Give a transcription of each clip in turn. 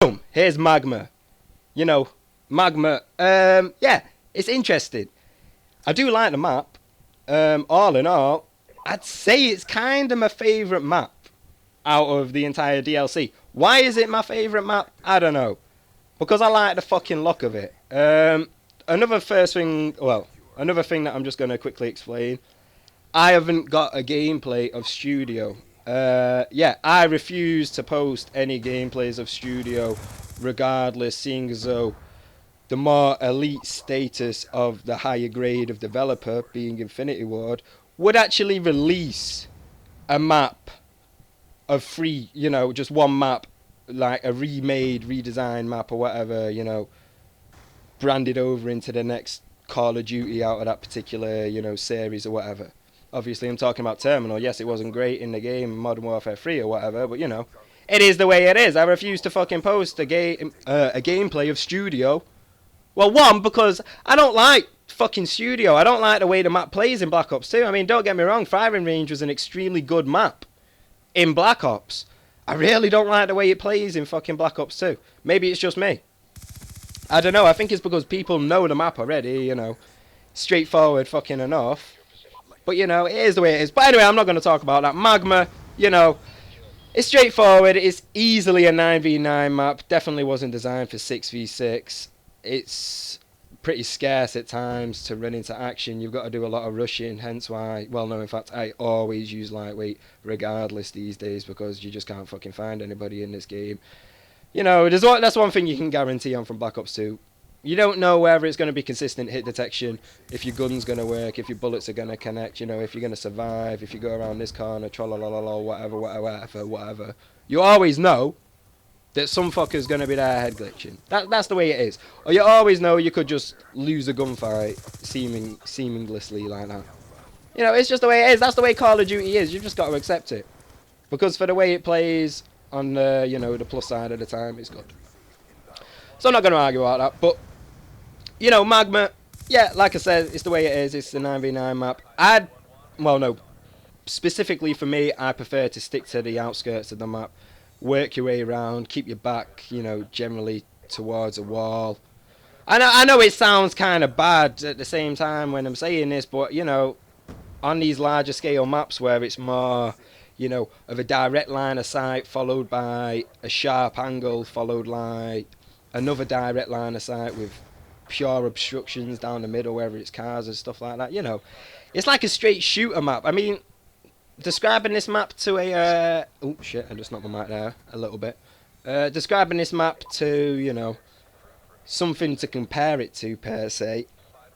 boom, here's Magma. You know, Magma. Yeah, it's interesting. I do like the map. All in all, I'd say it's kind of my favourite map out of the entire DLC. Why is it my favourite map? I don't know. Because I like the fucking look of it. Another thing that I'm just going to quickly explain. I haven't got a gameplay of Studio. Yeah, I refuse to post any gameplays of Studio regardless, seeing as though the more elite status of the higher grade of developer, being Infinity Ward, would actually release a map of free, you know, just one map, like a remade, redesigned map or whatever, you know, branded over into the next Call of Duty out of that particular, you know, series or whatever. Obviously, I'm talking about Terminal. Yes, it wasn't great in the game, Modern Warfare 3 or whatever, but, you know, it is the way it is. I refuse to fucking post a gameplay of Studio. Well, one, because I don't like fucking Studio. I don't like the way the map plays in Black Ops 2. I mean, don't get me wrong, Firing Range was an extremely good map in Black Ops. I really don't like the way it plays in fucking Black Ops 2. Maybe it's just me. I don't know. I think it's because people know the map already, you know. Straightforward fucking enough. But, you know, it is the way it is. But anyway, I'm not going to talk about that. Magma, you know, it's straightforward. It's easily a 9v9 map. Definitely wasn't designed for 6v6. It's pretty scarce at times to run into action. You've got to do a lot of rushing, hence why, well, no, in fact, I always use lightweight regardless these days because you just can't fucking find anybody in this game. You know, that's one thing you can guarantee on from Black Ops 2. You don't know whether it's going to be consistent hit detection, if your gun's going to work, if your bullets are going to connect, you know, if you're going to survive, if you go around this corner, trollalalala, whatever. You always know that some fucker's going to be there head glitching. That's the way it is. Or you always know you could just lose a gunfight seamlessly like that. You know, it's just the way it is. That's the way Call of Duty is. You've just got to accept it. Because for the way it plays on the, you know, the plus side of the time, it's good. So I'm not going to argue about that. But, you know, Magma, yeah, like I said, it's the way it is. It's the 9v9 map. Well, no. Specifically for me, I prefer to stick to the outskirts of the map. Work your way around, keep your back, you know, generally towards a wall. I know it sounds kind of bad at the same time when I'm saying this, but, you know, on these larger scale maps where it's more, you know, of a direct line of sight followed by a sharp angle followed by another direct line of sight with pure obstructions down the middle, whether it's cars and stuff like that, you know. It's like a straight shooter map. I mean, describing this map to a... oh, shit, I just knocked my mic there a little bit. Describing this map to, you know, something to compare it to, per se.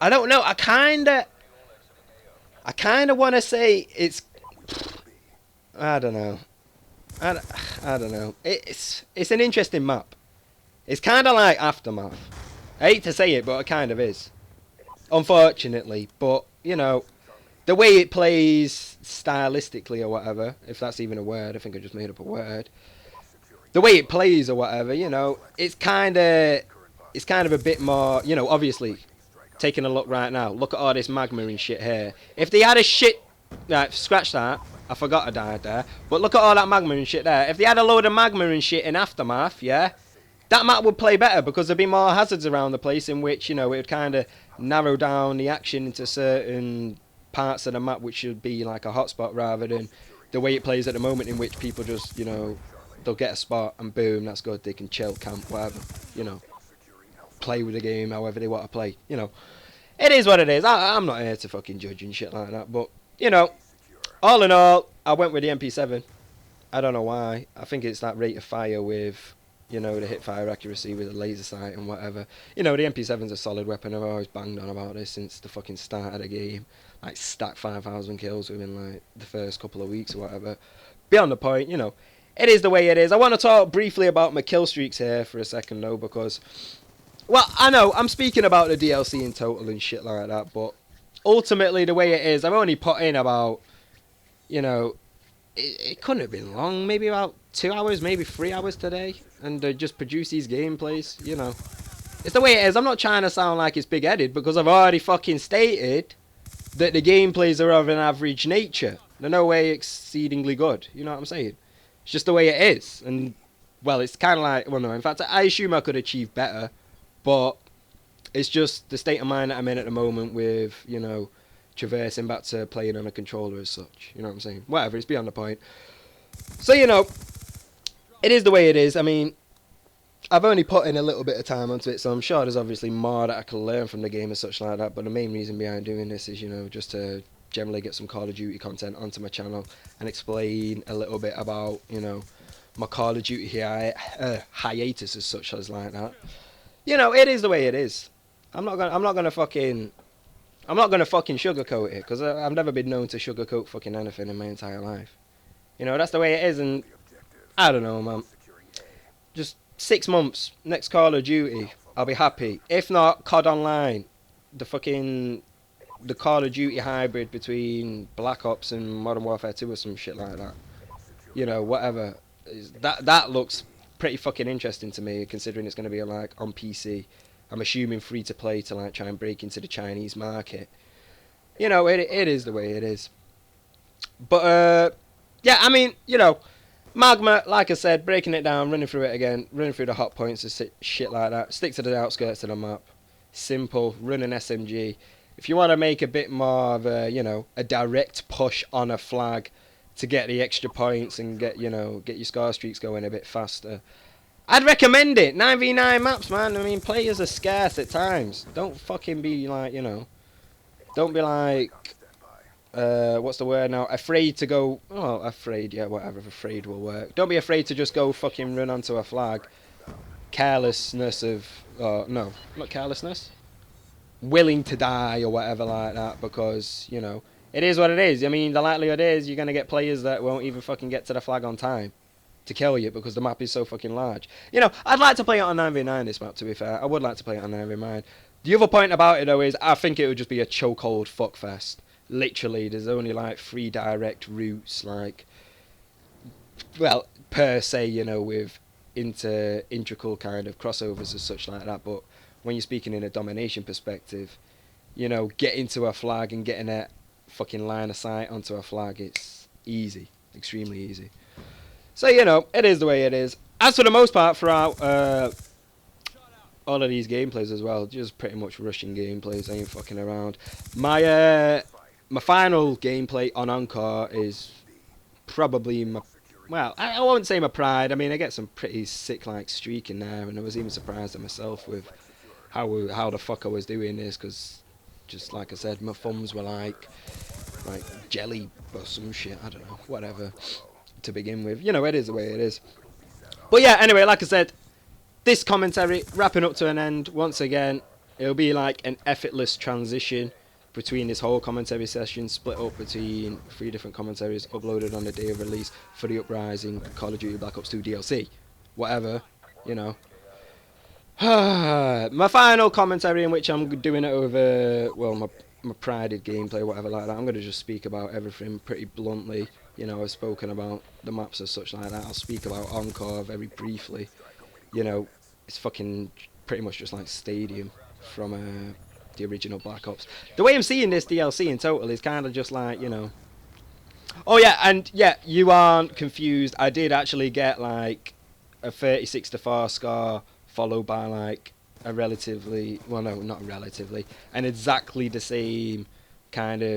I don't know, I kind of want to say it's... I don't know. I don't know. It's an interesting map. It's kind of like Aftermath. I hate to say it, but it kind of is. Unfortunately. But, you know, the way it plays stylistically or whatever, if that's even a word, I think I just made up a word. The way it plays or whatever, you know, it's kind of a bit more, you know, obviously, taking a look right now, look at all this Magma and shit here. If they had a shit, right, scratch that, I forgot I died there, but look at all that Magma and shit there. If they had a load of Magma and shit in Aftermath, yeah, that map would play better because there'd be more hazards around the place in which, you know, it would kind of narrow down the action into certain parts of the map which should be like a hotspot rather than the way it plays at the moment in which people just, you know, they'll get a spot and boom, that's good, they can chill, camp, whatever, you know, play with the game however they want to play, you know. It is what it is. I'm not here to fucking judge and shit like that, but, you know, all in all, I went with the MP7. I don't know why. I think it's that rate of fire with, you know, the hip fire accuracy with the laser sight and whatever. You know, the MP7's a solid weapon. I've always banged on about this since the fucking start of the game. Like, stack 5,000 kills within, like, the first couple of weeks or whatever. Beyond the point, you know, it is the way it is. I want to talk briefly about my kill streaks here for a second, though, because... well, I know, I'm speaking about the DLC in total and shit like that, but ultimately, the way it is, I've only put in about, you know, it couldn't have been long, maybe about 2 hours, maybe 3 hours today, and just produce these gameplays, you know. It's the way it is. I'm not trying to sound like it's big-headed, because I've already fucking stated that the gameplays are of an average nature. They're no way exceedingly good, you know what I'm saying? It's just the way it is, and well, it's kind of like, well, no, in fact, I assume I could achieve better, but it's just the state of mind that I'm in at the moment with, you know, traversing back to playing on a controller as such. You know what I'm saying? Whatever, it's beyond the point. So, you know, it is the way it is. I mean, I've only put in a little bit of time onto it, so I'm sure there's obviously more that I can learn from the game and such like that. But the main reason behind doing this is, you know, just to generally get some Call of Duty content onto my channel and explain a little bit about, you know, my Call of Duty hiatus as such as like that. You know, it is the way it is. I'm not gonna fucking sugarcoat it because I've never been known to sugarcoat fucking anything in my entire life. You know, that's the way it is, and I don't know, man. Just 6 months, next Call of Duty, I'll be happy. If not, COD Online, the fucking the Call of Duty hybrid between Black Ops and Modern Warfare 2 or some shit like that. You know, whatever. That looks pretty fucking interesting to me, considering it's going to be like on PC. I'm assuming free to play to like try and break into the Chinese market. You know, it is the way it is. But yeah, I mean, you know, Magma, like I said, breaking it down, running through it again, running through the hot points and shit like that. Stick to the outskirts of the map. Simple, run an SMG. If you want to make a bit more of a, you know, a direct push on a flag to get the extra points and get, you know, get your score streaks going a bit faster, I'd recommend it. 9v9 maps, man. I mean, players are scarce at times. Don't fucking be like, you know, don't be like, what's the word now? Afraid to go. Oh, afraid. Yeah, whatever. Afraid will work. Don't be afraid to just go fucking run onto a flag. Carelessness of, no, not carelessness. Willing to die or whatever like that because, you know, it is what it is. I mean, the likelihood is you're gonna get players that won't even fucking get to the flag on time to kill you because the map is so fucking large. You know, I'd like to play it on 9v9 this map, to be fair. I would like to play it on 9v9. The other point about it, though, is I think it would just be a chokehold fuckfest. Literally, there's only, like, 3 direct routes, like, well, per se, you know, with integral kind of crossovers and such like that, but when you're speaking in a domination perspective, you know, getting to a flag and getting a fucking line of sight onto a flag, it's easy. Extremely easy. So, you know, it is the way it is. As for the most part, throughout all of these gameplays as well, just pretty much rushing gameplays. I ain't fucking around. My final gameplay on Encore is probably my... Well, I won't say my pride. I mean, I get some pretty sick, like, streak in there, and I was even surprised at myself with how the fuck I was doing this, because, just like I said, my thumbs were like jelly or some shit. I don't know, whatever. To begin with, you know, it is the way it is. But yeah, anyway, like I said, this commentary wrapping up to an end once again. It'll be like an effortless transition between this whole commentary session, split up between 3 different commentaries uploaded on the day of release for the Uprising Call of Duty Black Ops 2 DLC. Whatever, you know. My final commentary, in which I'm doing it over, well, my prided gameplay, whatever like that. I'm going to just speak about everything pretty bluntly. You know, I've spoken about the maps as such like that. I'll speak about Encore very briefly. You know, it's fucking pretty much just like Stadium from the original Black Ops. The way I'm seeing this DLC in total is kind of just like, you know... Oh yeah, and yeah, you aren't confused. I did actually get like a 36-4 score followed by like a relatively... Well, no, not relatively. An exactly the same kind of...